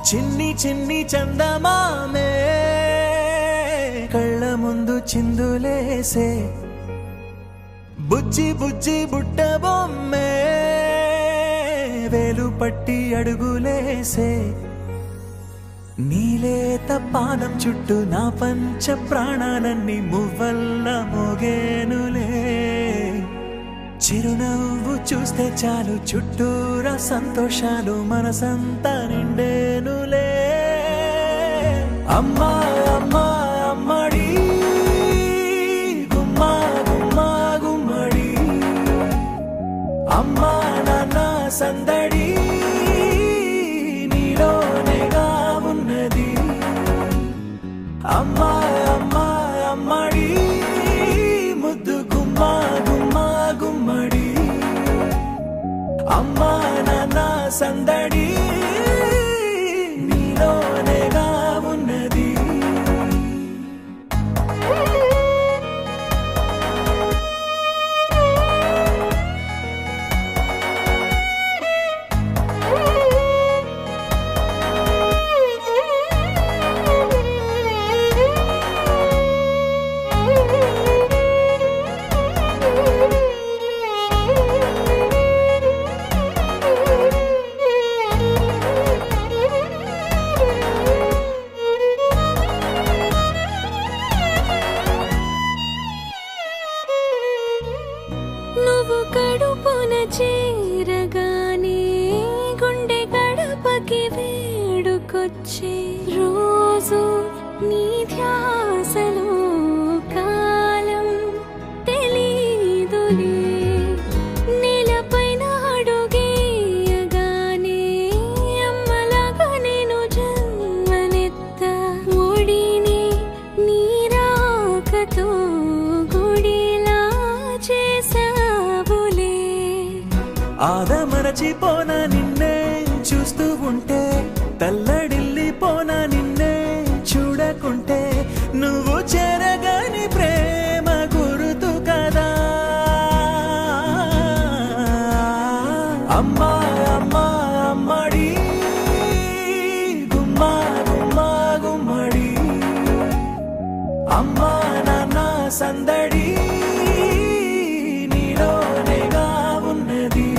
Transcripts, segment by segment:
చిన్ని చిన్ని చందమామే కళ్ళ ముందు చిందులేసే బుజ్జి బుజ్జి బుట్ట బొమ్మే వేలు పట్టి అడుగులేసే నీలేత పానం చుట్టూ నా పంచ ప్రాణాలన్నీ మువ్వల్ల మోగేనులే చిరునవ్వు చూస్తే చాలు చుట్టూరా సంతోషాలు మనసంతా నిండేనులే అమ్మా అమ్మా అమ్మడి గుమ్మా గుమ్మా గుమ్మడి అమ్మా నాన్న సందడి నీలోనేగా ఉన్నది అమ్మా అమ్మా అమ్మడి ముద్దు గుమ్మా గుమ్మా గుమ్మడి అమ్మా నాన్న సందడి నీలోనేగా ఉన్నది నువ్వు కడుపున చేరగానే గుండె గడపకి వేడుకొచ్చే రోజు నీ ధ్యాసలో కాలం తెలీదులే నేలపైన అడుగేయగానే అమ్మలాగా నేను జన్మనెత్త ఒడిని నీ రాకతో గుడిలా చేసావులే ఆదమరచిపోనా నిన్నే చూస్తూ ఉంటే తల్లడిల్లిపోనా నిన్నే చూడకుంటే నువ్వు చెరగని ప్రేమ గురుతు కదా అమ్మా అమ్మా అమ్మడి గుమ్మా గుమ్మా గుమ్మడి అమ్మా నాన్న సందడి నీలోనేగా ఉన్నది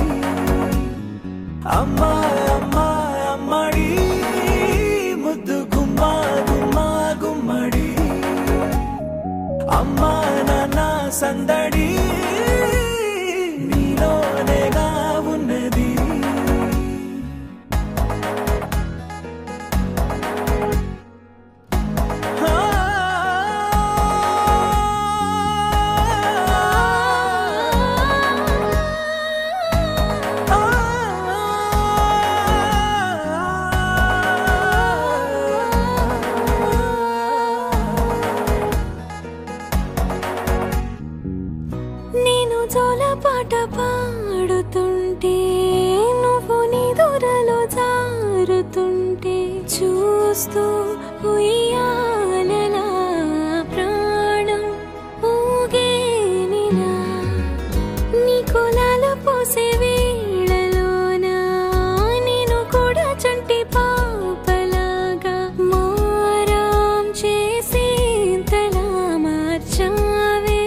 అమ్మా అమ్మా అమ్మడి ముద్దు గుమ్మా గుమ్మా గుమ్మడి అమ్మా నాన్న సందడి నీలోనేగా ఉన్నది నేను జోలపాట పాడుతుంటే నువ్వు నీ దూరలో జారుతుంటే చూస్తూ ఉయ్యాలలా ప్రాణం ఊగేనిలా నీ కులాల పోసే వేళలోనా నేను కూడా చంటి పాపలాగా మారాం చేసేంతలా మార్చావే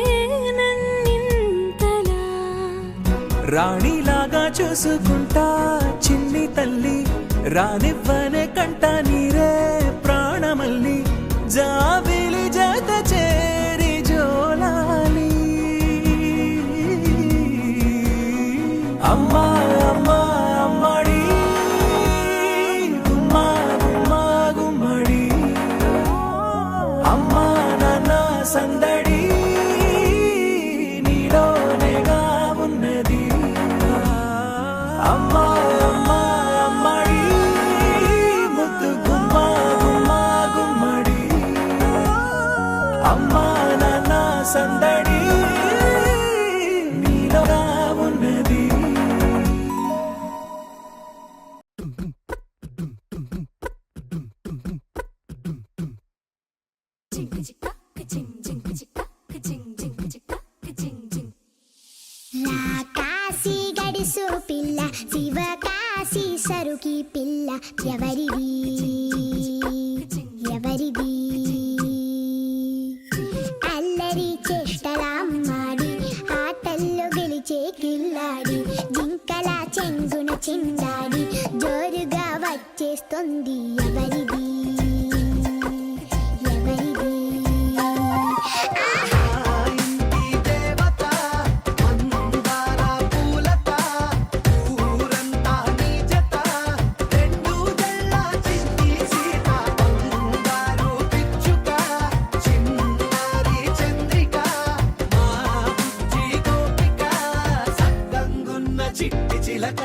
రాణిలాగా చూసుకుంటా చిన్ని తల్లి రానివ్వనే కంట నీరే ప్రాణమల్లి జాబిలి జత చేరి జోలాలి అమ్మా అమ్మా అమ్మడి గుమ్మా గుమ్మా గుమ్మడి అమ్మా నాన్న సందడి నీలోనేగా ఉన్నది అమ్మా అమ్మా అమ్మడి ముద్దు గుమ్మా గుమ్మా గుమ్మడి అమ్మా నాన్న సందడి నీలోగా ఉన్నది కాశీ గడిసు పిల్ల శివ కాశీ సరుకి పిల్ల ఎవరిది చేస్తోంది ఎవరిది ఎవరిది ఇంటి దేవత మందార పూలత ఊరంతా నీ జత రెండు జల్ల చిట్టి సీత బంగారు పిచ్చుక చిన్నారి చంద్రిక మా బుజ్జి గోపిక సక్కంగున్న చిట్టి చిలక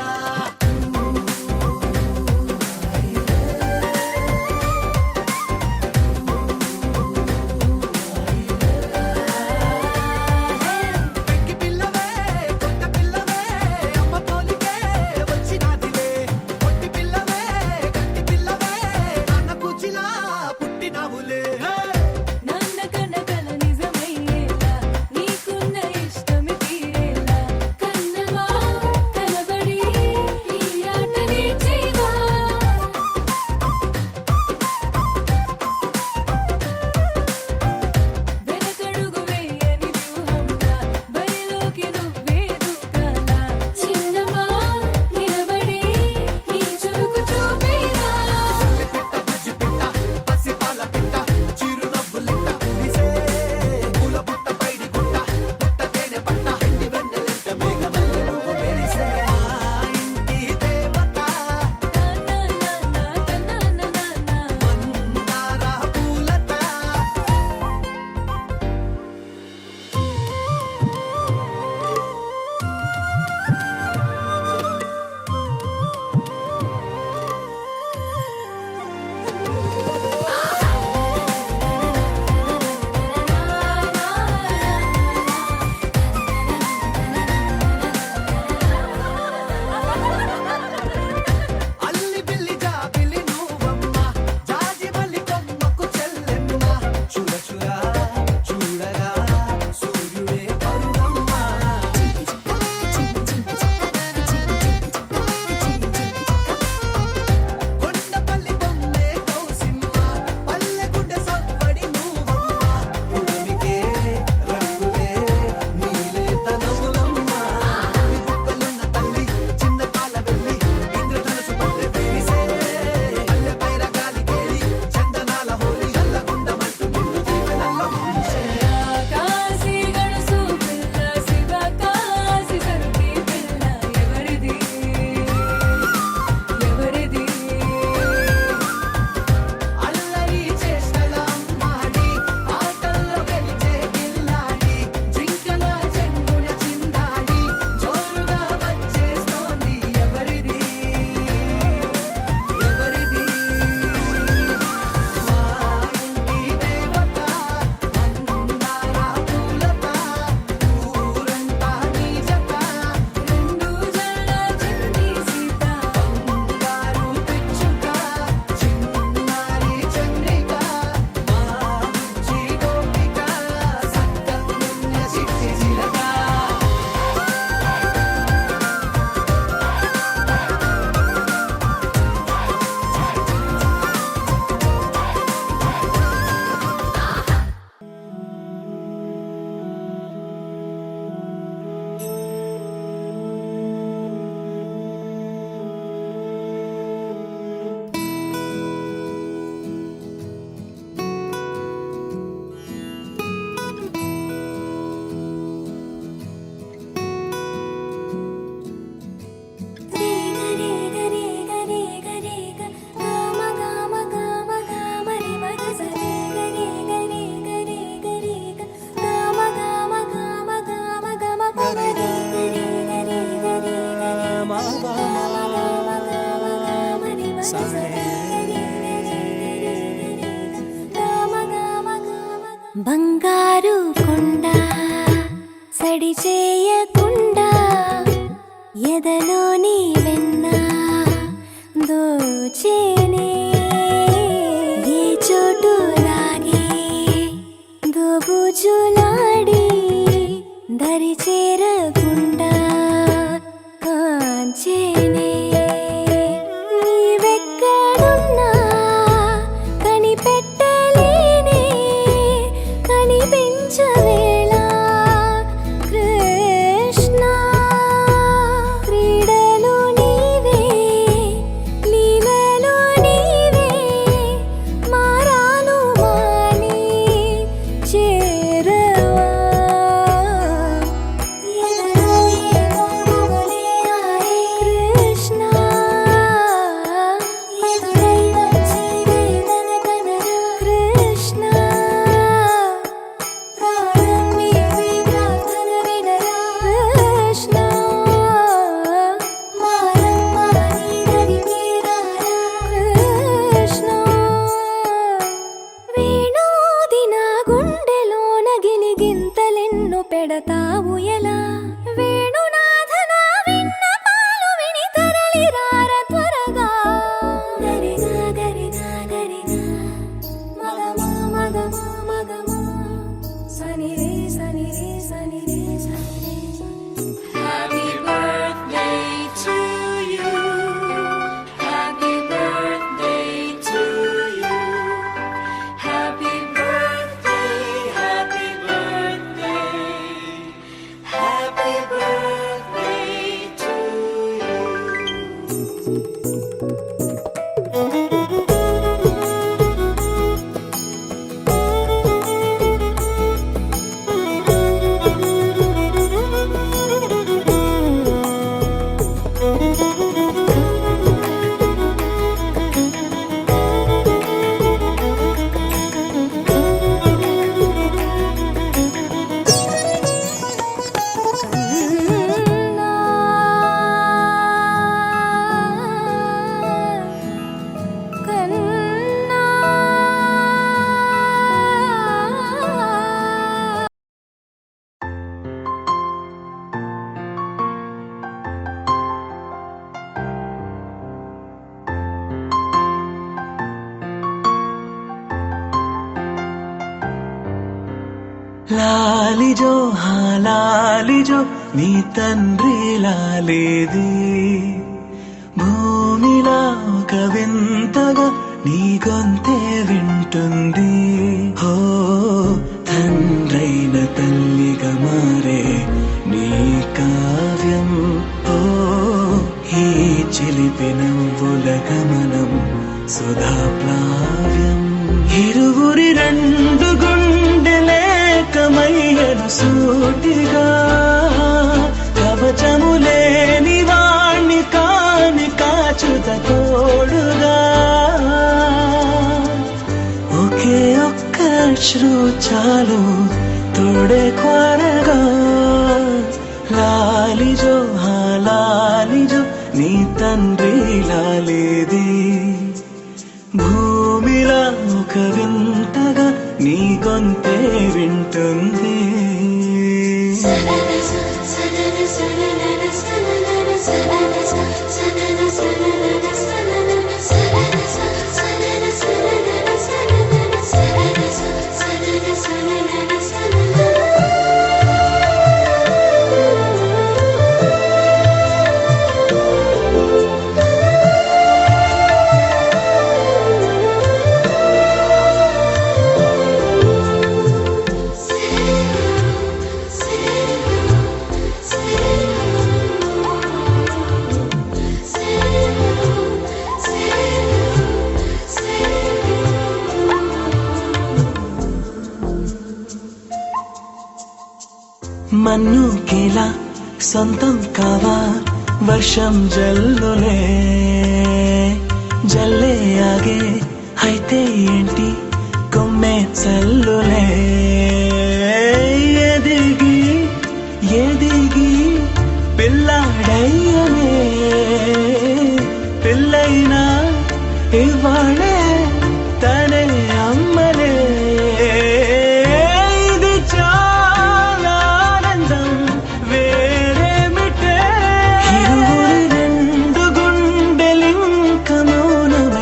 పెంకి పిల్లవే కొత్త పిల్లవే అమ్మ పోలికే వచ్చినాదిలే పొట్టి పిల్లవే గట్టి పిల్లవే నాన్న కూచిలా పుట్టినావులే నాన్న కనకల నిజమయ్యేలా నీకున్న ఇష్టమి తీరేలా కన్నవా కనబడి ఈ ఆట నేర్చేవా వెనకడుగు వేయని వ్యూహంగా బరిలోకి నువ్వే దూకాలా చిన్నవా నిలబడి నీ చురుకు చూపేలా పిట్ట బుజ్జి పిట్ట పసిపాల పిట్ట చిరునవ్వులిట్ట పులిసే పూల బుట్ట పైడి గుట్ట పుట్ట తేనె పట్ట ఎండి వెన్నెలెంట మేఘమల్లె నువ్వు మెరిసే మా ఇంటి దేవత మందార పూలత అల్లి బిల్లి జాబిలి నువ్వమ్మ జాజి మల్లి కొమ్మకు చెల్లెమ్మ చూడ చూడ చూడగా సూర్యుడే పరుగమ్మ కొండపల్లి బొమ్మే కౌసిమ్మ పల్లె గుడ్డ సవ్వడి నువ్వమ్మ ఉడమికే రంగులే నీలే తనములమ్మ బుక్కలున్న తల్లి చిన్న పాల వెళ్ళి ఇంద్రధనుసు పల్లె విరిసే పల్లె పైర గాలి కేలి చందనాల హోలీ చల్లగుండమంటూ నిన్ను జీవనంలో ముంచే కాశీ గడుసు పిల్ల శివ కాశీ సరుకి పిల్ల ఎవరిది ఎవరిది అల్లరి చేష్టల అమ్మాడి ఆటల్లో గెలిచే గిల్లాడి జింకల చెంగున చిందాడి జోరుగా వచ్చేస్తోంది ఎవరిది ఎవరిది మా ఇంటి దేవత మందార పూలత ఊరంతా నీ జత రెండు జల్ల చిట్టి సీత బంగారు పిచ్చుక చిన్నారి చంద్రిక మా బుజ్జి గోపిక సక్కంగున్న చిట్టి చిలక బంగారు కొండ సడి చేయకుండా ఎదలోని వెన్న దోచేనే ఏ చోటు లాగే దోబుజులాడి దరి చేరకుండా కాంచేనే నీవెక్కడున్నా కనిపెట్టలేనే కనిపించవేళ కృష్ణ క్రీడలు నీవే లీలలు నీవే లాలిజో లాలిజో నీ తండ్రి లాలేది భూమిలా ఒక వింతగా నీ గొంతే వింటుంది హో తండ్రైన తల్లిగా మారే నీ కావ్యం ఓ ఈ చిలిపి నవ్వుల గమనం సుధా ప్లావ్యం ఇరువురి రెండు గుండెలేకమయ్యను సూటిగా కవచములేని వాణ్ణి కాని కాచుత తోడుగా ఒకే ఒక్క అశ్రు చాలు తోడే కొరగా లాలిజో లాలిజో నీ తండ్రి లాలేది భూమిలా ఒక వింతగా నీ గొంతే వింటుంది మన్ను కేలా సొంతం కావా వర్షం జల్లులే జల్లే ఆగే అయితే ఏంటి కొమ్మే చల్లులే ఎదిగి ఎదిగి పిల్లాడయ్యనే పిల్లైనా ఇవాళే తనే అమ్మలే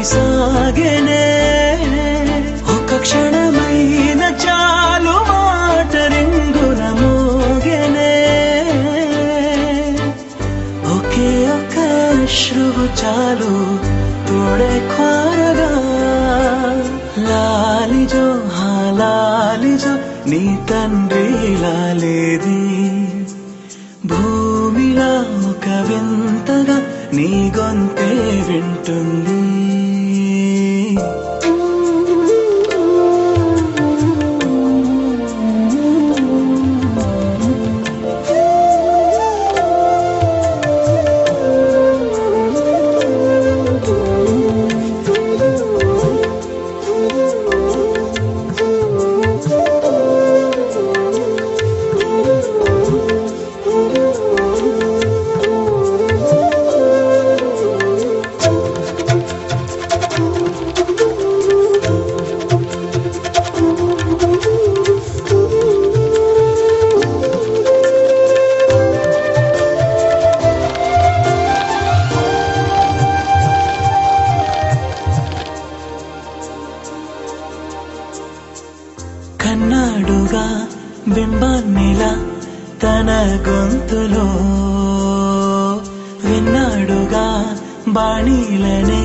సాగనే ఒక క్షణమైన చాలు మాట రింగున మోగనే ఒకే ఒక అశ్రువు చాలు తోడే కొరగా లాలిజో లాలిజో నీ తండ్రి లాలేది భూమిలా ఒక వింతగా నీ గొంతే వింటుంది కన్నాడుగా బింబాన్నిలా తన గొంతులో విన్నాడుగా బాణీలనే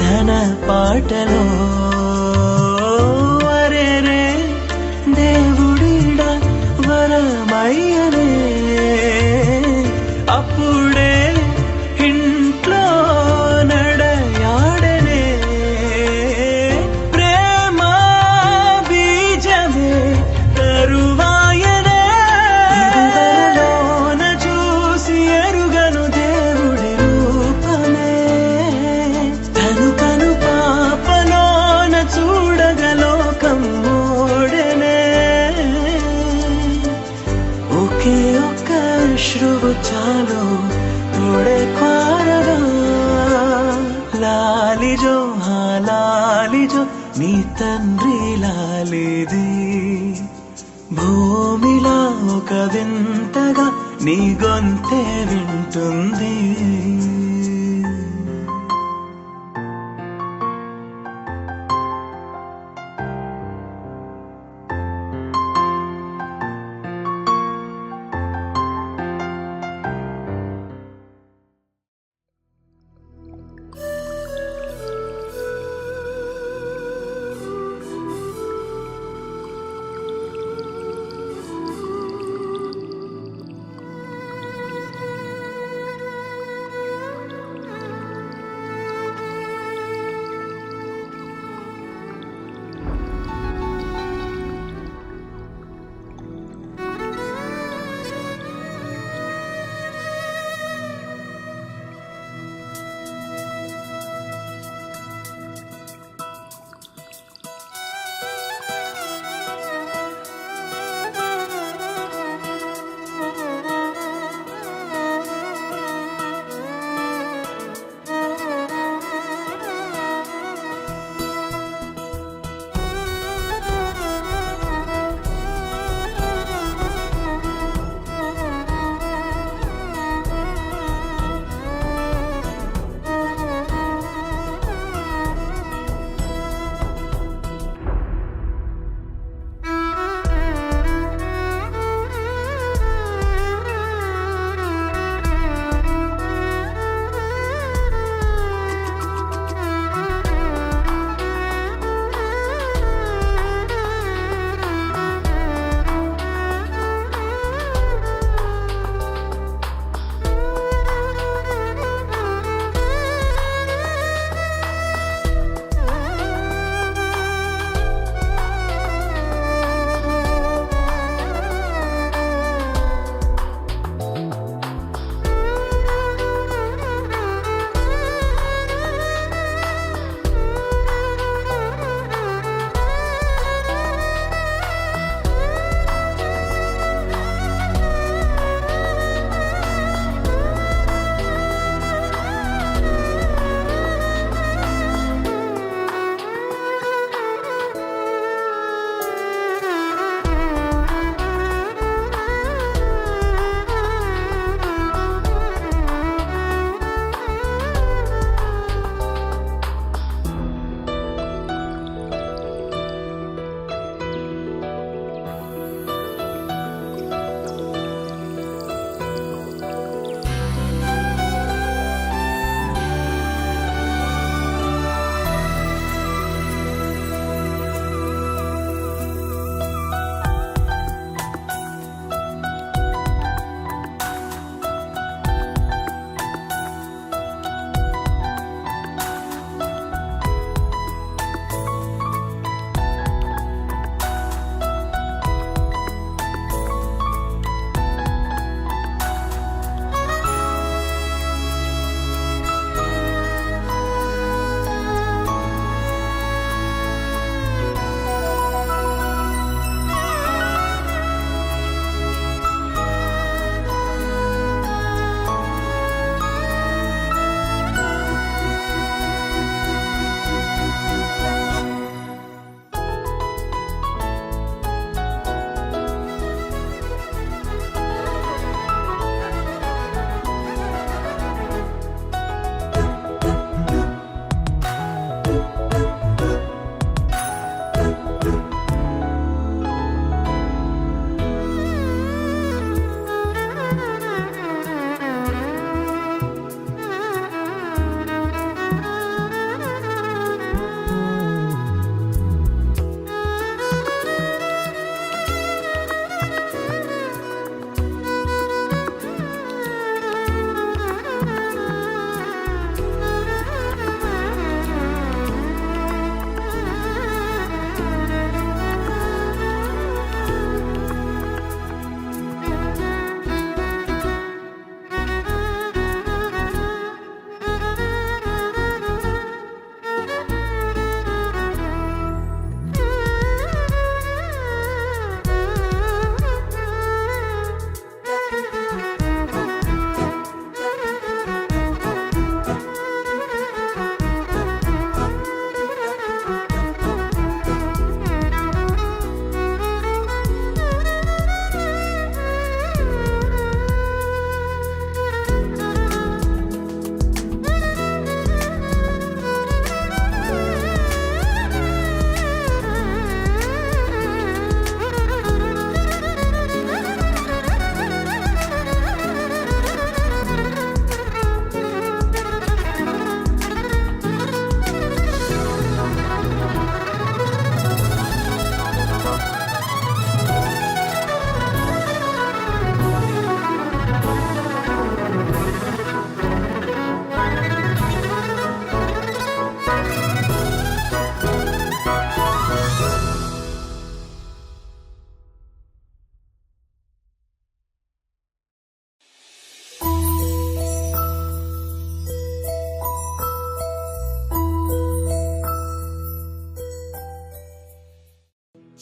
తన పాటలో అరేరే దేవుడిడా వరమయ్యనే అప్పుడే ఇంట్లో నడయాడనే ప్రేమ బీజమే తరువాయనే ఎరుగలోన చూసి ఎరుగను దేవుడి రూపమే తను కను పాపలోన చూడగలోకం మోడనే ఒకే ఒక్క అశ్రువు చాలు తోడే కొరగా లాలిజో లాలిజో నీ తండ్రి లాలేది భూమిలా ఒక వింతగా నీ గొంతే వింటుంది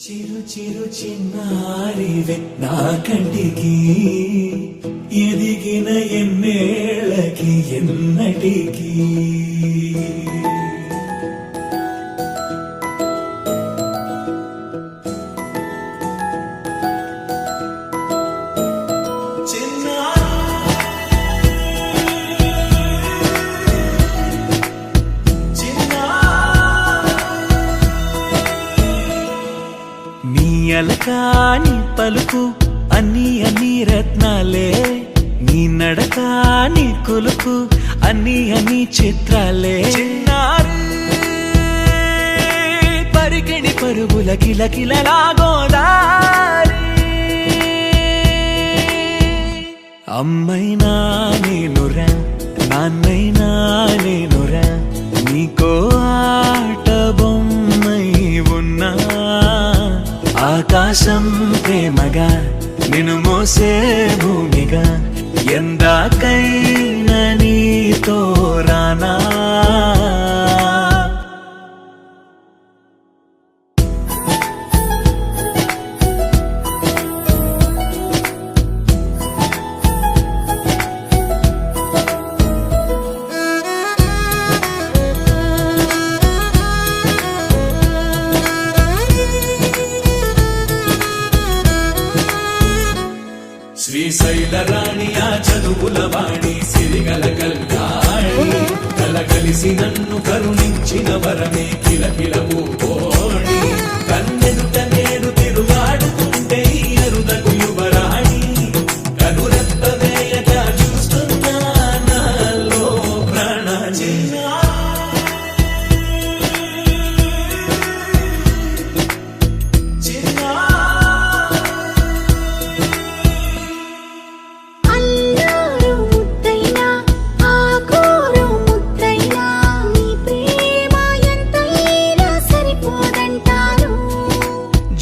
చిరు చిరు చిన్నారివే నా కంటికి ఎదిగిన ఎన్నేళ్ళకి ఎన్నటికి నీ అలకాని పలుకు అన్ని అన్ని రత్నాలే నీ నడకాని కొలుకు అన్ని అన్ని చిత్రాలే చిన్నారు పరికిణి పరుగుల కిలకిలలాగోదారి అమ్మైనా నేనురా నాన్నైనా నేనురా నీకో ఆట బొమ్మై ఉన్నా ఆకాశం ప్రేమగా నిన్ను మోసే భూమిగా ఎందాకైనా నీతో రానా శ్రీశైల రాణి ఆ చదువుల వాణి సిరిగల కల్యాణి కలగలిసి నన్ను కరుణించిన వరమే కిలకిల పూకోణి కన్నెదుట నేను తిరుగాడుతుంటే ఈ అరుదకు యువరాణి కనురెప్ప వేయక చూస్తున్నా నాలో ప్రాణ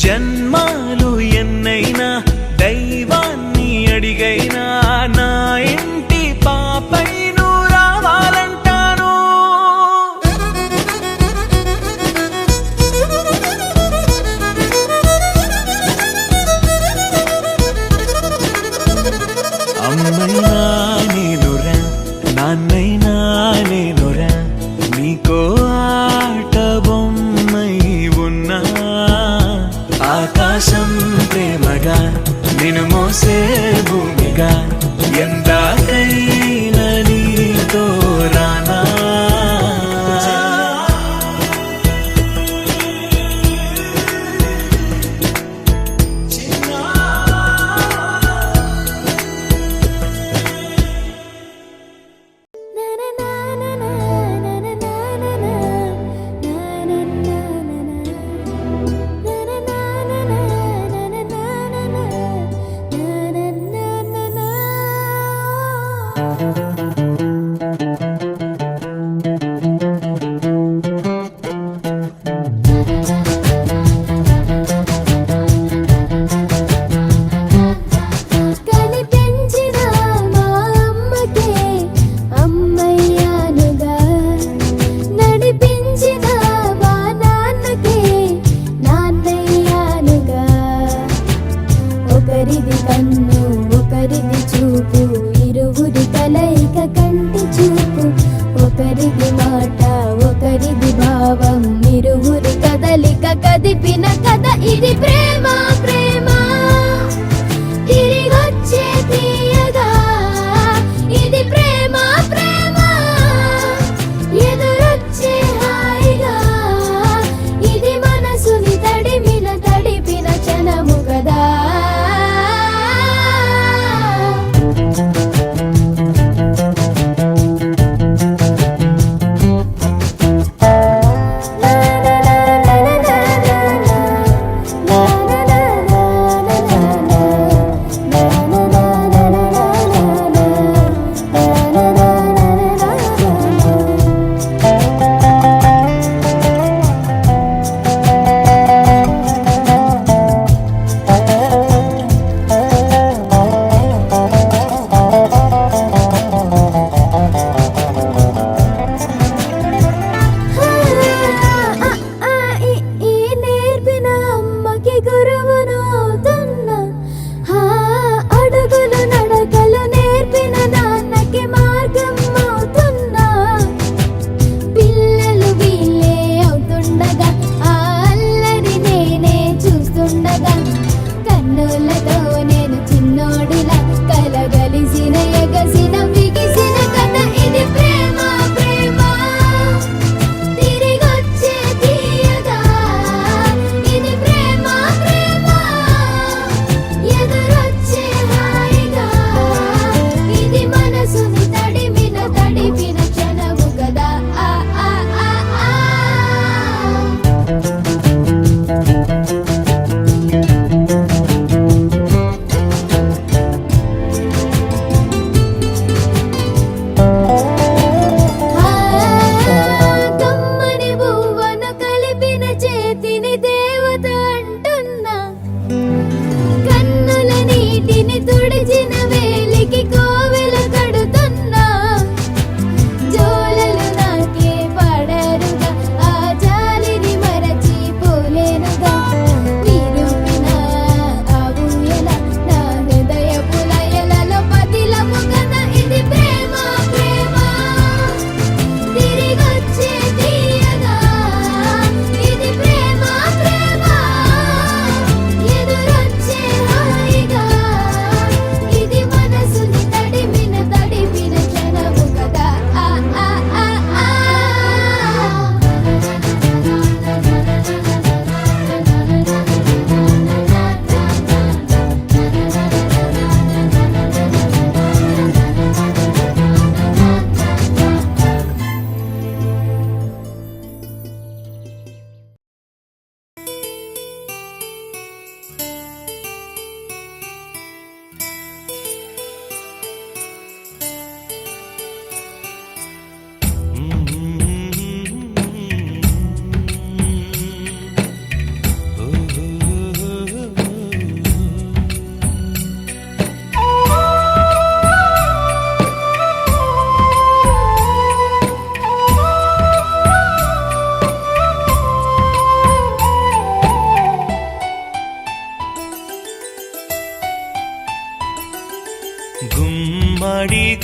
జన్మాలు ఎన్నైనా దైవాన్ని అడిగైనా నా ఇంటి పాపై నువ్వు రావాలంటాను అమ్మైనా నేనురా నాన్నైనా నేనురా నీకో ఆట బొమ్మై ఉన్నా ఆకాశం ప్రేమగా నిన్ను మోసే భూమిగా ఎందాకైనా నీతో రానా ఒకరిది కన్ను ఒకరిది చూపు ఇరువురి కలయిక కంటి చూపు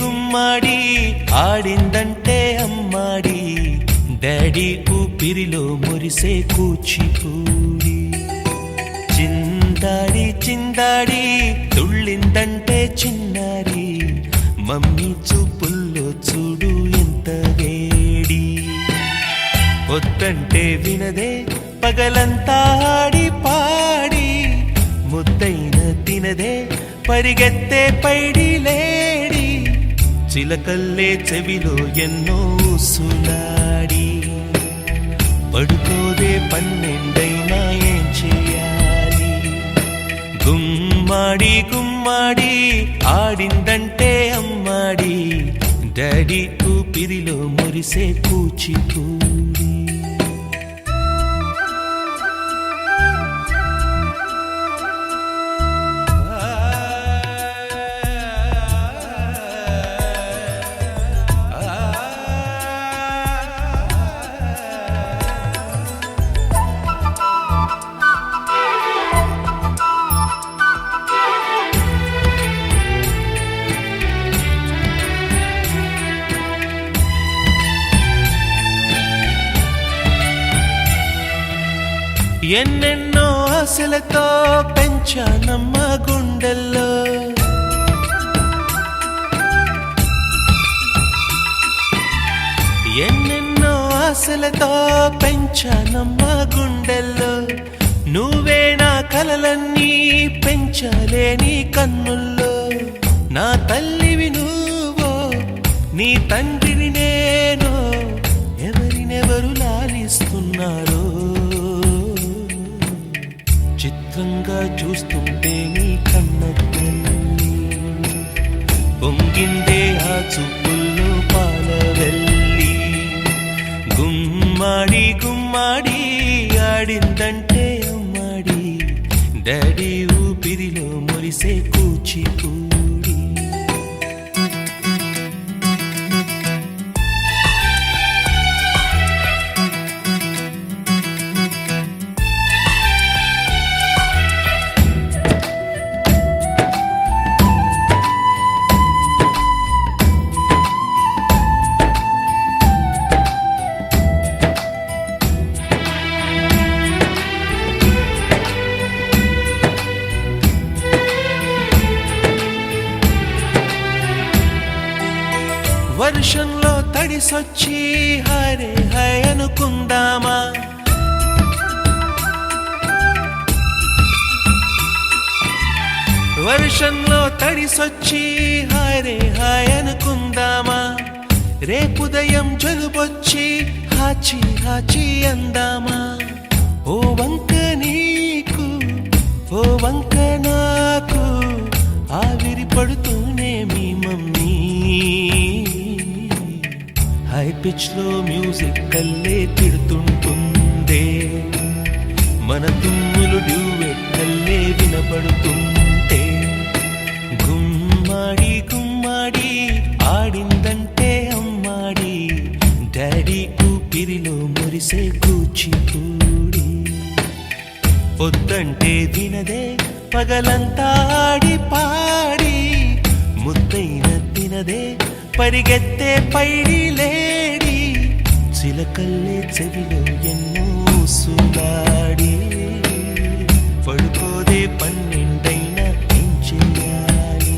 గుమ్మాడి ఆడిందంటే అమ్మాడి డాడీ ఊపిరిలో మురిసే కూచిపూడి చిందాడి చిందాడి తుళ్ళిందంటే చిన్నారి మమ్మీ చూపుల్లో చూడు ఎంత వేడి వద్దంటే వినదే పగలంతా ఆడి పాడి ముద్దైన తినదే పరిగెత్తే పైడి లేడి చిలకల్లే చెవిలో ఎన్నో సులాడి పడుకోదే పన్నెండైనా ఏం చేయాలి గుమ్మాడి గుమ్మాడి ఆడిందంటే అమ్మాడి డాడీ ఊపిరిలో మురిసే కూచిపూడి ఎన్నెన్నో ఆశలతో పెంచానమ్మ గుండెల్లో ఎన్నెన్నో ఆశలతో పెంచానమ్మ గుండెల్లో నువ్వే నా కలలన్నీ పెంచాలే నీ కన్నుల్లో నా తల్లివి నువ్వో నీ తండ్రిని నేను ఎవరినెవరు లాలిస్తున్నారో చిత్రంగా చూస్తుంటే నీ కన్న తల్లి పొంగిందే ఆ చూపుల్లో పాలవెల్లి గుమ్మాడి గుమ్మాడి ఆడిందంటే అమ్మాడి డాడీ ఊపిరిలో మురిసే కూచిపూడి వర్షంలో తడిసొచ్చి హరే హై అనుకుందామా వర్షంలో తడిసొచ్చి హరే హై అనుకుందామా రేపుదయం జలుబొచ్చి హాచి హాచి అందామా ఓ వంక నీకు ఓ వంక నాకు ఆవిరి పడుతూనే మీ మమ్మీ హై పిచ్ లో మ్యూజిక్ కల్లే తిడుతుంటుందే మన తుమ్ములు డ్యూయెట్ కల్లే వినపడుతుంటే గుమ్మాడి గుమ్మాడి ఆడిందంటే అమ్మాడి డాడీ ఊపిరిలో మురిసే కూచిపూడి పొద్దంటే వినదే పగలంతా ఆడి పాడి ముద్దైన తినదే పరిగెత్తే పైడి లేడి చిలకల్లే చెవిలో ఎన్నో సులాడి పడుకోదే పన్నెండైనా ఏం చేయాలి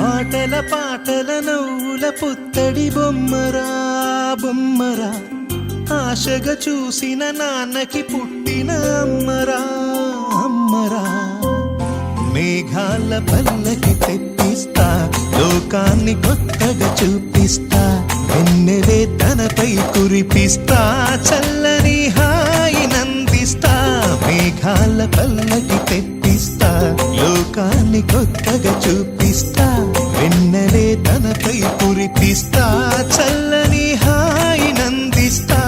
ఆటల పాటల నవ్వుల పుత్తడి బొమ్మరా బొమ్మరా ఆశగా చూసిన నాన్నకి పుట్టిన అమ్మరా అమ్మరా మేఘాల పల్లకి తెప్పిస్తా లోకాన్ని కొత్తగా చూపిస్తా వెన్నెలే తనపై కురిపిస్తా చల్లని హాయి నందిస్తా మేఘాల పల్లకి తెప్పిస్తా లోకాన్ని కొత్తగా చూపిస్తా వెన్నెలే తనపై కురిపిస్తా చల్లని హాయినందిస్తా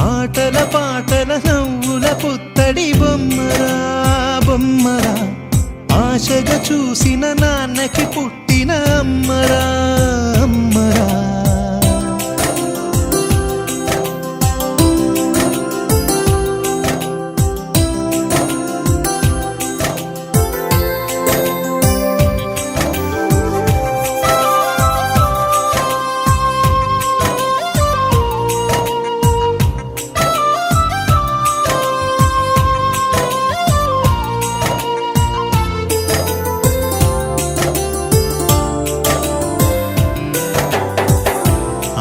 ఆటల పాటల నవ్వుల పుత్తడి బొమ్మరా బొమ్మరా ఆశగా చూసిన నాన్నకి పుట్టిన అమ్మరా అమ్మరా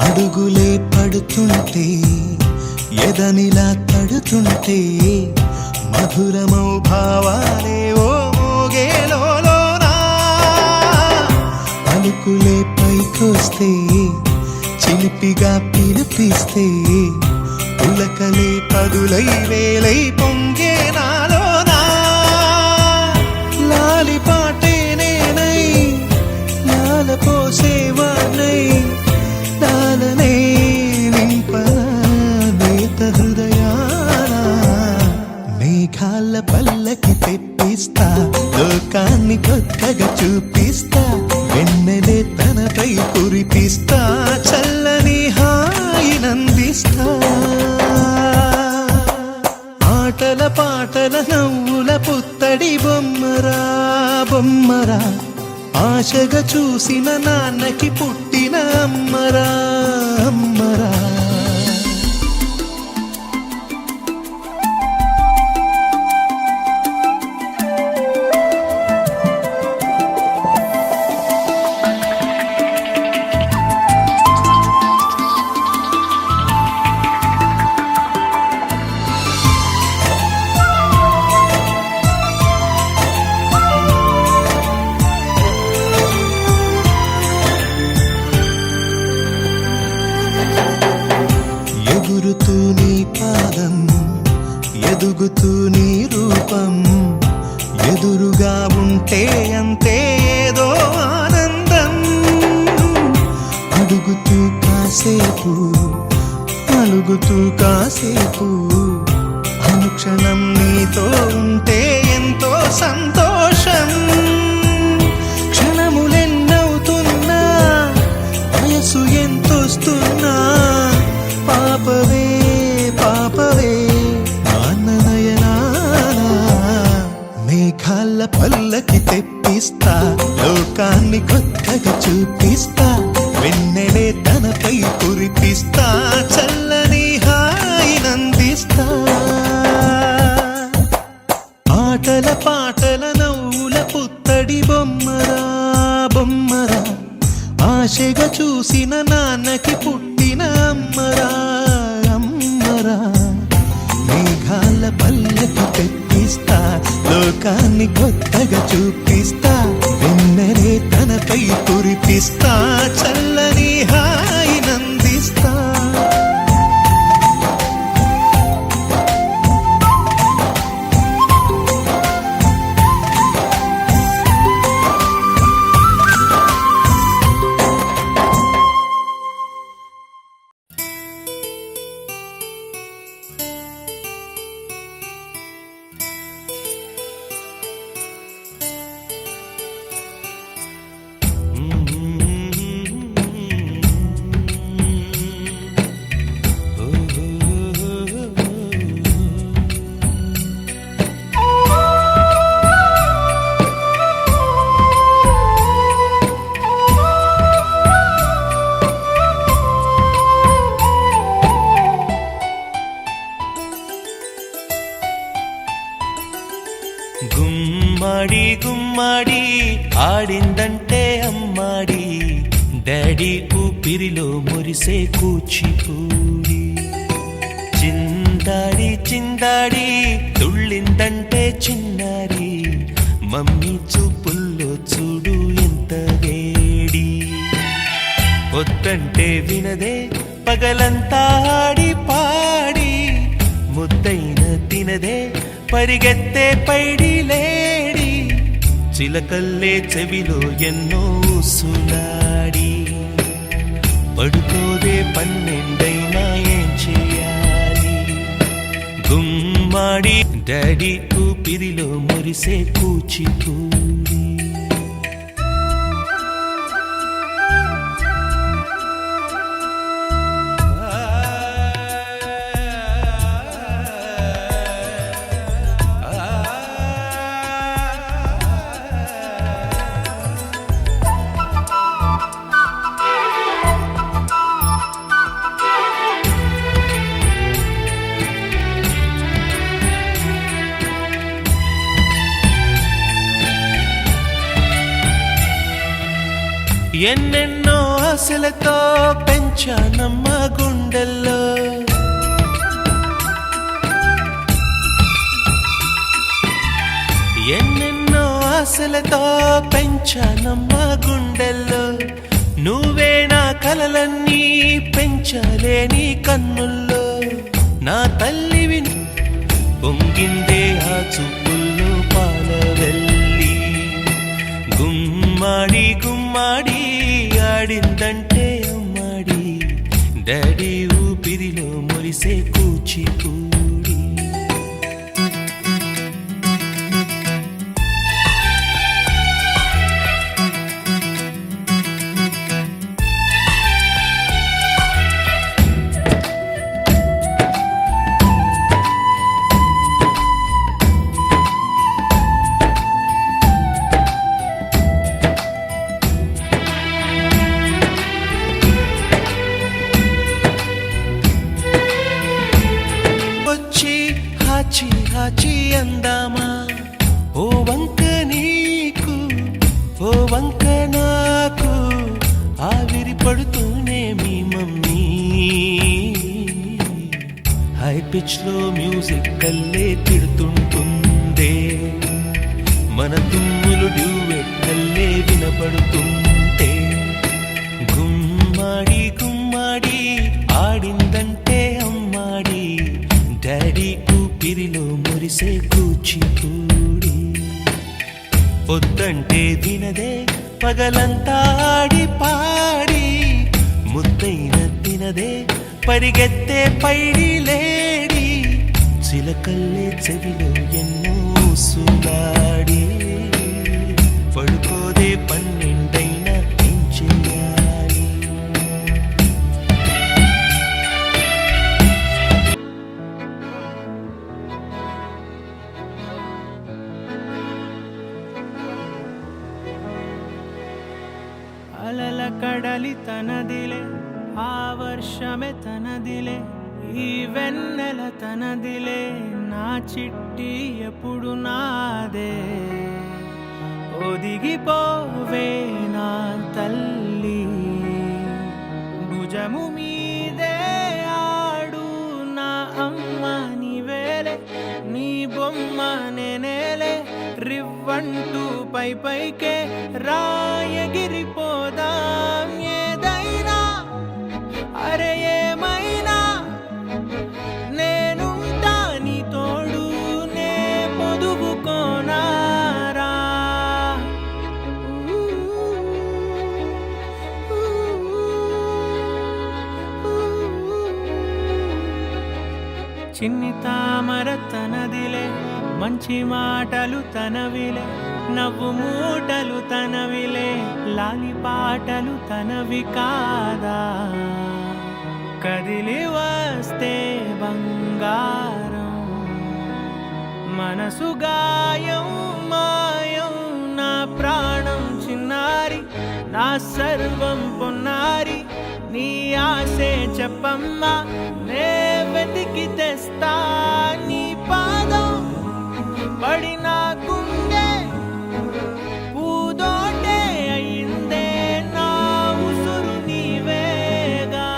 అడుగులే పడుతుంటే ఎదనిలా తడుతుంటే మధురమౌ భావాలే ఓ మోగేలోనా పలుకులే పైకొస్తే చిలిపిగా పిలిపిస్తే పులకలే పదులై వేలై పొంగే నాలోనా లాలి పాటే నేనై లాల పోసేవాణ్ణై దాలనే నింపనేత హృదయాన మేఘాల పల్లకి తెప్పిస్తా లోకాన్ని కొత్తగా చూపిస్తా వెన్నెలే తనపై కురిపిస్తా చల్లని హాయినందిస్తా ఆటల పాటల నవ్వుల పుత్తడి బొమ్మరా బొమ్మరా ఆశగా చూసిన నాన్నకి పుట్టిన అమ్మరా అమ్మరా ఎగురుతూ నీ పాదం ఎదుగుతూ నీ రూపం ఎదురుగా ఉంటే అంతే ఏదో ఆనందం అడుగుతూ కాసేపు అలుగుతూ కాసేపు అనుక్షణం నీతో ఉంటే ఎంతో సంతోషం క్షణములెన్నవుతున్నా వయసు ఎంతొస్తున్నా పాపవే పాపవే నాన్ననయనానా మేఘాల పల్లకి తెప్పిస్తా లోకాన్ని కొత్తగా చూపిస్తా వెన్నెలే తనపై కురిపిస్తా చల్లని హాయినందిస్తా ఆటల పాటల నవ్వుల పుత్తడి బొమ్మరా బొమ్మరా ఆశగా చూసిన నాన్నకి పుట్టిన అమ్మరా అమ్మరా మేఘాల పల్లకి తెప్పిస్తా లోకాన్ని కొత్తగా చూపిస్తా వెన్నెలే తనపై కురిపిస్తా చల్లని హాయినందిస్తా గుమ్మడి గుమ్మడి ఆడిందంటే అమ్మాడి డాడీ ఊపిరిలో మురిసే కూచిపూడి చిందాడి చిందాడి తుళ్ళిందంటే చిన్నారి మమ్మీ చూపుల్లో చూడు ఎంత వేడి వద్దంటే వినదే పగలంతా ఆడి పాడి ముద్దైన తినదే పరిగెత్తే పైడి లేడి చిలకల్లే చెవిలో ఎన్నో సులాడి పడుకోదే పన్నెండైనా ఏం చేయాలి గుమ్మాడి డాడీ ఊపిరిలో మురిసే కూచిపూడి ఎన్నెన్నో ఆశలతో పెంచానమ్మ గుండెల్లో ఎన్నెన్నో ఆశలతో పెంచానమ్మ గుండెల్లో నువ్వే నా కలలన్నీ పెంచాలే నీ కన్నుల్లో నా తల్లివి పొంగిందే ఆ చూపుల్లో పాలవెల్లి గుమ్మాడి గుమ్మాడి ఆడిందంటే అమ్మాడి డాడీ ఊపిరిలో మురిసే కూచిపూడి హాచి హాచి అందామా ఓ వంక నీకు ఓ వంక నాకు ఆవిరి పడుతూనే మీ మమ్మీ హై పిచ్ లో మ్యూజిక్ కల్లే తిడుతుంటుందే మన తుమ్ములు డ్యూయెట్ కల్లే వినపడుతుంటే గుమ్మాడి గుమ్మాడి ఆడిందంటే అమ్మాడి డాడీ ఊపిరిలో మురిసే కూచిపూడి పొద్దంటే వినదే పగలంతా ఆడి పాడి ముద్దైన తినదే పరిగెత్తే పైడి లేడి చిలకల్లే చెవిలో ఎన్నో సులాడి పడుకోదే పన్నెండైనా ఏం చెయ్యాలి అలల కడలి తనదిలే ఆ వర్షమే తనదిలే ఈ వెన్నెల తనదిలే నా చిట్టి ఎప్పుడు నాదే ఒదిగిపోవే నా తల్లి భుజము మీదే ఆడు నా అమ్మ నీవేలే నీ బొమ్మ నేనేలే రివ్వంటూ పై పైకే రాయగిరిపోదాం ఏదైనా అరే ఏమైనా నేనుంటా నీ తోడు నే పొదుగుకోనారా చిన్ని తామర తనదిలే మంచి మాటలు తనవిలే నవ్వు మూటలు తనవిలే లాలి పాటలు తనవి కాదా కదిలి వస్తే బంగారం మనసు గాయం మాయం నా ప్రాణం చిన్నారి నా సర్వం పొన్నారి నీ ఆశే చెప్పమ్మా నే వెతికి తెస్తా నీ పాదం పడి నా గుండె పూదోటే అయిందే నా ఉసురు నీవేగా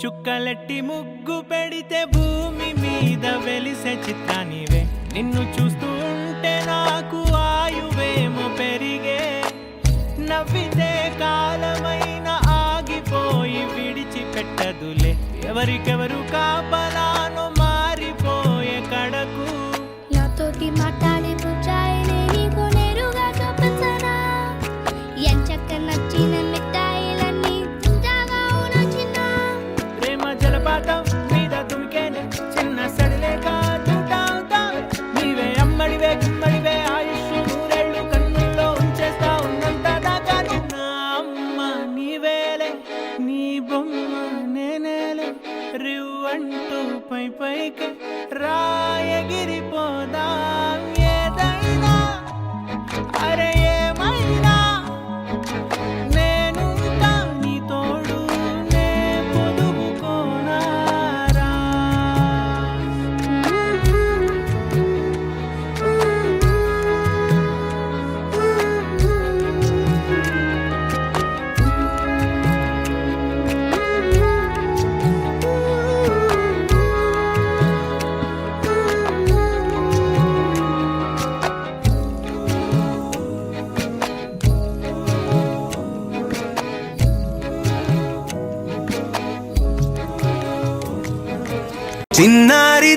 చుక్కలెట్టి ముగ్గు పెడితే భూమి మీద వెలిసే చిత్రానివే నిన్ను చూస్తూ ఉంటే నాకు ఆయువేమో పెరిగే నవ్వితే కాలమైన ఆగిపోయి విడిచిపెట్టదులే ఎవరికెవరు కాపలానో మారిపోయే కడకు నాతోటి మాట్లాడే పుచ్చాయిలే నీకు నేరుగా చూపించనా ఎంచక్క నచ్చిన మిఠాయిలన్నీ తింటాగా నచ్చిన ప్రేమ జలపాతం మీద దుమికేనే చిన్న సడిలేక తింటావుతావే నీవే అమ్మడివే గిమ్మడివే ఆయుష్ నూరేళ్ళు కన్నుల్లో ఉంచేస్తా ఉన్నంత దాకా నా అమ్మ నీవేలే నీ బొమ్మ నేనేలే రివ్వంటూ పై పైకి రాయగిరిపోదాం ఏదైనా అరే ఏమైనా నేనుంటా నీ తోడు నే పొదుపుకోనారా చిన్నారి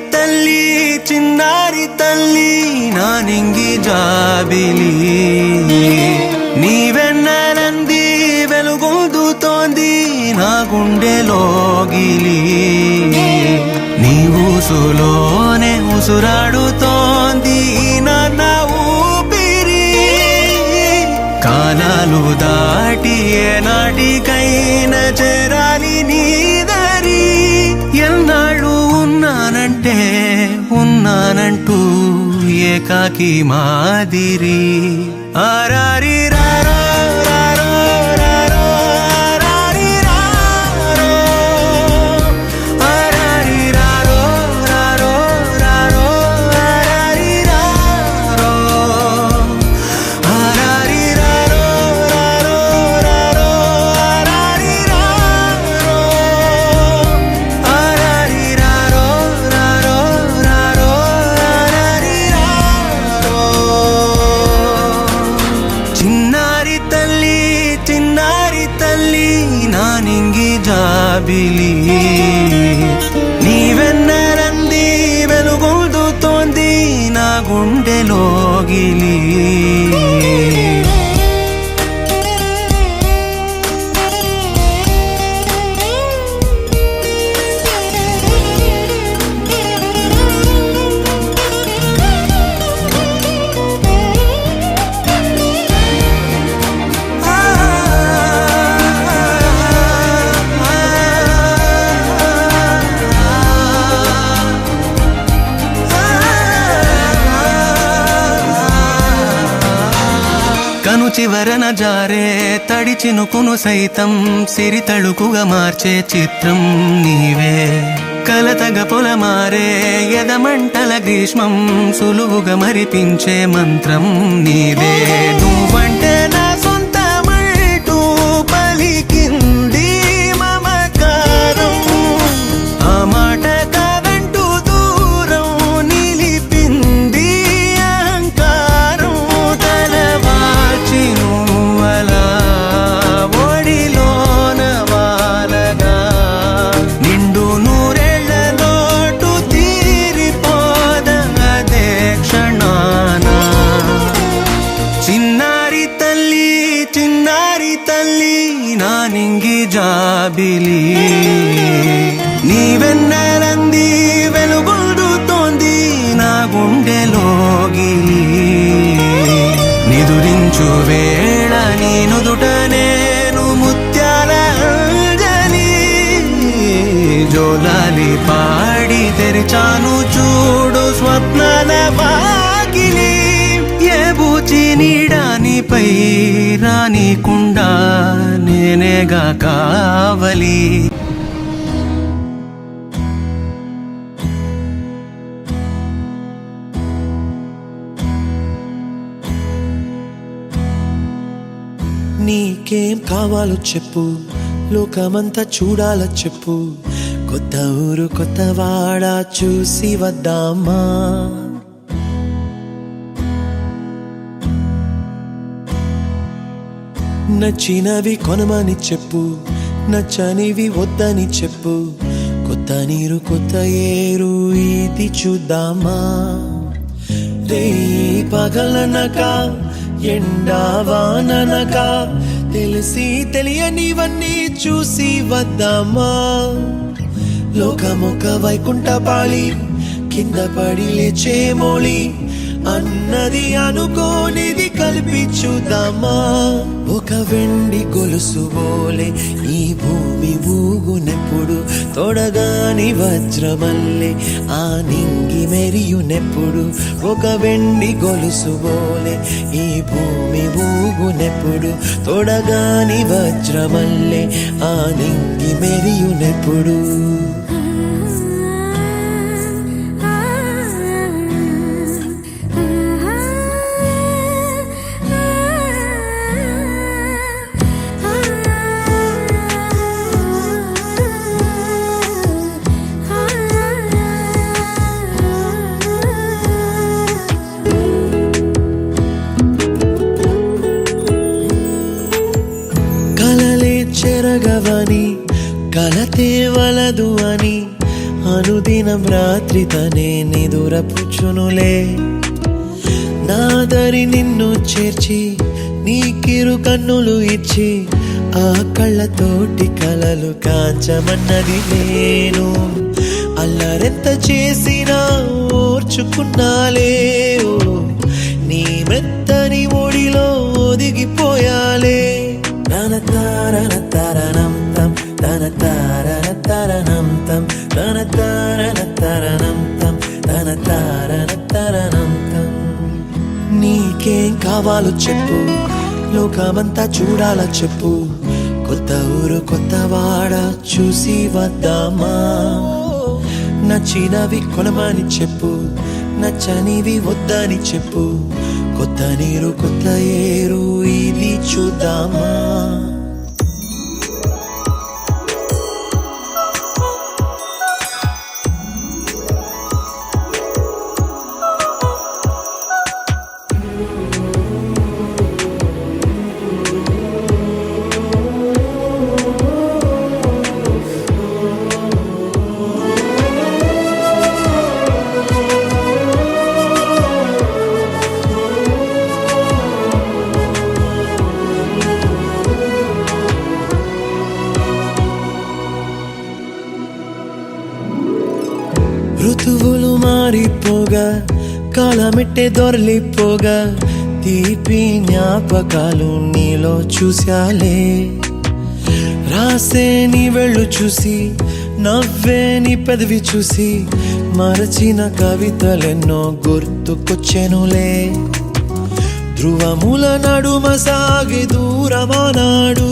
తల్లి నా నింగి జాబిలి నీ వెన్నెలంది వెలుగొందుతోంది నా గుండెలోగిలి నీ ఊసులోనే ఉసురాడుతోంది నా ఊపిరి కాలాలు దాటి ఏనాటికైనా చేరాలి నీ దరి ఎన్నాళ్ళు ఉన్నానంటూ ఏకాకి మాదిరి ఆరారి రారో రారో రారో ఆరారి రారో ఆరారి రారో రారో రారో ఆరారి రారో ఆరారి రారో రారో రారో ఆరారి రారో ఆరారి రారో రారో రారో ఆరారి రారో చిన్నారి తల్లి నా నింగి జాబిలి నీ వెన్నెలంది వెలుగొందుతోంది నా గుండెలోగిలి కను చివరన జారే తడి చినుకును సైతం సిరి తళుకుగా మార్చే చిత్రం నీవే కలతగ పొలమారే ఎదమంటల గ్రీష్మం సులువుగా మరిపించే మంత్రం నీదే నువ్వంటే నా సొంతమంటూ పలికింది మమకారం ఆ మాట కాదంటూ దూరం నిలిపింది అహంకారం తలవాల్చి నువ్వలా ఒడిలోన వాలగా నిండు నూరేళ్ల లోటు తీరిపోదదే క్షణాన చిన్నారి తల్లి నా నింగి జాబిలి నీ వెన్నెలంది వెలుగొందుతోంది నా గుండెలోగిలి నిదురించు వేళ నీ నుదుట నేను ముత్యాల అంజలి జోలాలి పాడి తెరిచాను చూడు స్వప్నాల వాకిలి ఏ బూచి నీడానిపై రానికుండా నేనేగా కావలి నీకేం కావాలో చెప్పు లోకమంతా చూడాలో చెప్పు కొత్త ఊరు కొత్త వాడ చూసి వద్దామా నచ్చినవి కొనమని చెప్పు, నచ్చనివి వద్దని చెప్పు. కొత్త నీరు కొత్త ఏరు ఇది చూద్దామా. రే పగలనక ఎండా వాననక తెలిసి తెలియనివన్నీ చూసి వద్దామా. లోకమొక వైకుంఠపాళి కింద పడి లేచే మోళి అన్నది అనుకోనిది కల్పించుదామా. ఒక వెండి గొలుసు బోలే ఈ భూమి ఊగునెప్పుడు, తొడగాని వజ్రమల్లే ఆ నింగి మెరియునెప్పుడు. ఒక వెండి గొలుసు బోలే ఈ భూమి ఊగునెప్పుడు, తొడగాని వజ్రమల్లే ఆ నింగి మెరియునెప్పుడు. చెరగవని కలతే వలదు అని అనుదినం రాత్రి తనే నిదురపుచ్చునులే. నాదరి నిన్ను చేర్చి నీకిరు కన్నులు ఇచ్చి ఆ కళ్ళతోటి కలలు కాంచమన్నది నేను. అల్లరెంత చేసినా ఓర్చుకున్నాలే, నీ మెత్తని ఒడిలో ఒదిగిపోయాలే. తన తారన తరణం తం తన తారన తరణం తం తన తారన తరణం తం తన తారన తరణం తం. నీకేం కావాలో చెప్పు, లోకమంతా చూడాల చెప్పు. కొత్త ఊరు కొత్త వాడ చూసి వద్దామా. నచ్చినవి కొనమని చెప్పు, నచ్చనివి వద్దని చెప్పు. కొత్త నీరు కొత్త ఏరు ఇది చూద్దామా. ఋతువులు మారిపోగా కాలమెట్టే దొరలిపోగా తీపి జ్ఞాపకాలు నీలో చూశాలే. రాసే నీ వెళ్ళు చూసి నవ్వే నీ పెదవి చూసి మరచిన కవితలెన్నో గుర్తుకొచ్చెనులే. ధ్రువముల నడుమ సాగి దూరమానాడు,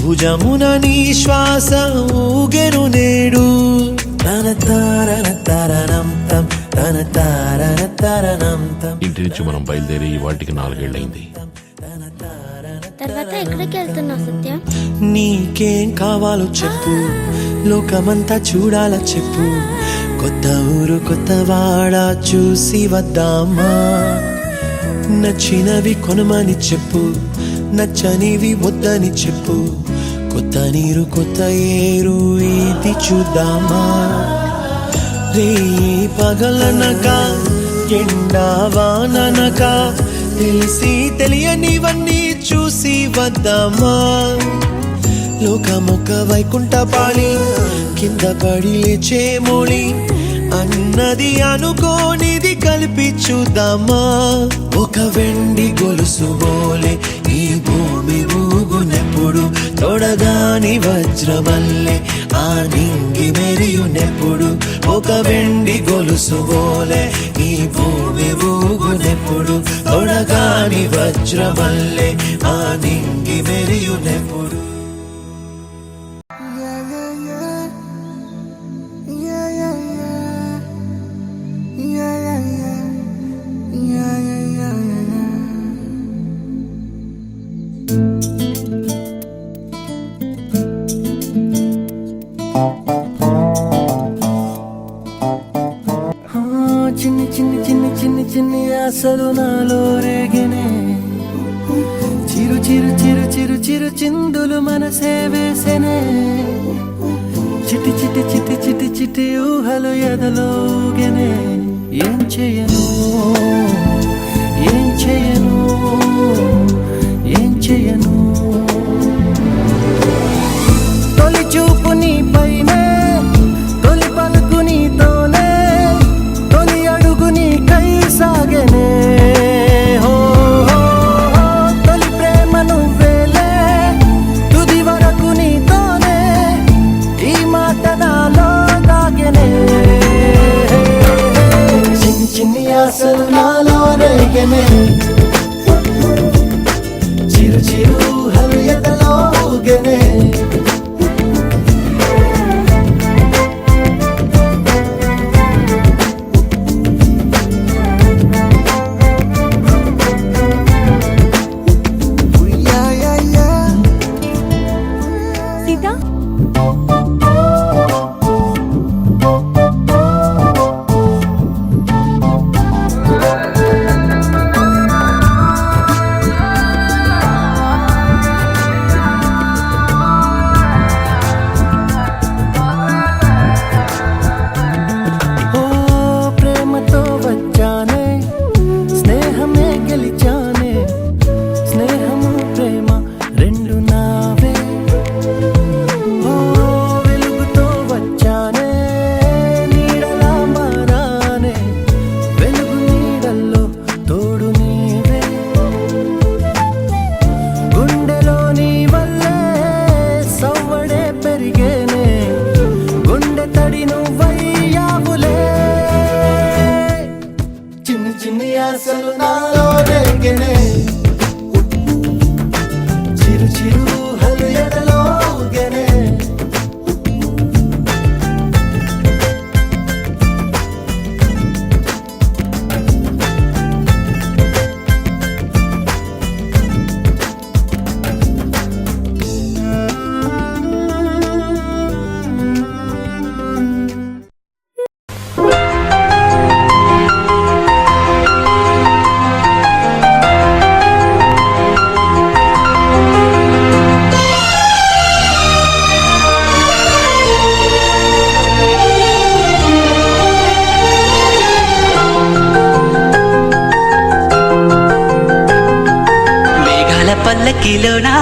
భుజమున నీ శ్వాస ఊగెను నేడు. తన తారన తరణం తం తన తారన తరణం తం. ఇంటి నుంచి మనం బయలుదేరి వాటికి 4 ఏళ్ళైంది. తర్వాత ఎక్కడికి వెళ్తున్నావు సత్య? నీకేం కావాలో చెప్పు, లోకమంతా చూడాల చెప్పు. కొత్త ఊరు కొత్త వాడ చూసి వద్దామా. నచ్చినవి కొనమని చెప్పు, నచ్చనివి వద్దని చెప్పు. కొత్త నీరు కొత్త ఏరు ఇది చూద్దామా. రే పగలనక ఎండా వాననక తెలిసి తెలియనివన్నీ చూసి వద్దామా. లోకమొక వైకుంఠపాళి కింద పడి లేచే మోళి అన్నది అనుకోనిది కల్పించుదామా. ఒక వెండి గొలుసు బోలే ఈ భూమి ఊగునెప్పుడు, తొడగాని వజ్రమల్లే ఆ నింగి మెరియునెప్పుడు. ఒక వెండి గొలుసు బోలే ఈ భూమి ఊగునెప్పుడు, తొడగాని వజ్రమల్లే ఆ నింగి మెరియునెప్పుడు. చిన్ని చిన్ని చిన్ని చిన్ని చిన్ని ఆశలు నాలో రేగినే, చిరు చిరు చిరు చిరు చిరు చిందులు మనసే వేసెనే చిటి చిటి చిటి చిటి చిటి ఊహలు ఎదలోగెనే ఏం చేయను ఏం చేయను ఏం చేయను తొలి చూపు నీ పైనే తొలి పలుకు నీతోనే తొలి అడుగు నీ కై సాగెనే హో హో హో తొలి ప్రేమ నువ్వేలే తుది వరకు నీతోనే ఈ మాట నాలో దాగెనే చిన్ని చిన్ని ఆశలు నాలో రేగెనే చిరు చిరు ఊహలు ఎదలోగెనే సీతా ఓ ప్రేమతో వచ్చానే స్నేహమే గెలిచానే స్నేహము ప్రేమ రెండు నావే ఓ వెలుగుతో వచ్చానే నీడలా మారానే వెలుగు నీడల్లో తోడు నీవే గుండెలో నీ వల్లే సవ్వడే పెరిగేనే గుండె తడి నువ్వయ్యావులే చిన్ని చిన్ని ఆశలు నాలో రేగెనే చిరు చిరు ఊహలు ఎదలోగెనే మేఘాల పల్లకిలోనా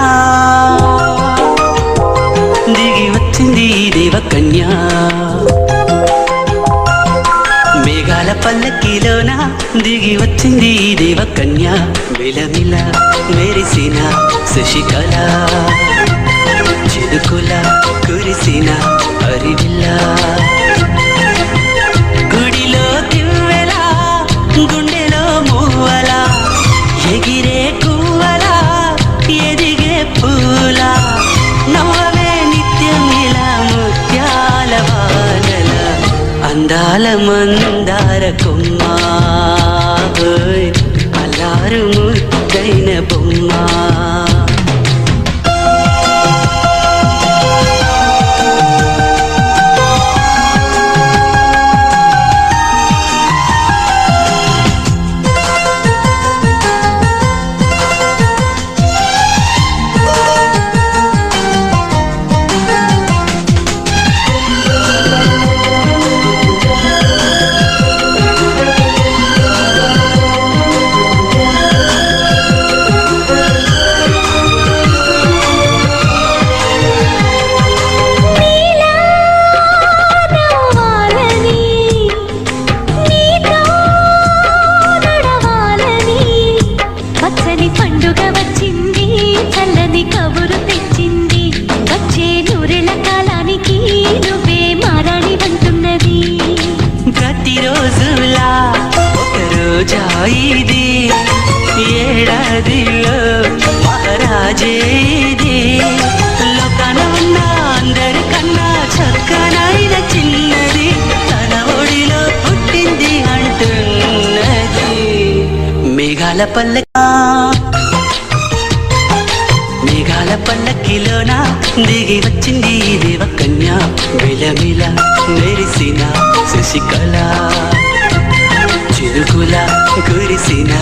దిగి వచ్చింది దేవకన్య మేఘాల పల్లకిలోనా దిగి వచ్చింది దేవకన్య విలవిల మెరిసిన శశికళ చిరుకుల కురిసిన హరివిల్ల గుడిలో దివ్వెలా గుండెలో మూవలా ఎగిరే కువ్వలా ఎదిగే పూల నవ్వవే నిత్యం ఇలా ముత్యాల వానల అందాల మందార కొమ్మ ఓయ్ అల్లారు ముద్దైన బొమ్మ ప్రతిరోజులా ఒక రోజా ఇది ఏడాదిలో మహారాజే ఇది లోకాన ఉన్న అందరికన్నా చక్కనైన చిన్నది తన ఒడిలో పుట్టింది అంటున్నది మేఘాల పల్లకిలోన దిగి వచ్చింది దేవకన్య విలమిల మెరిసిన శశికళ చిరుకుల కురిసిన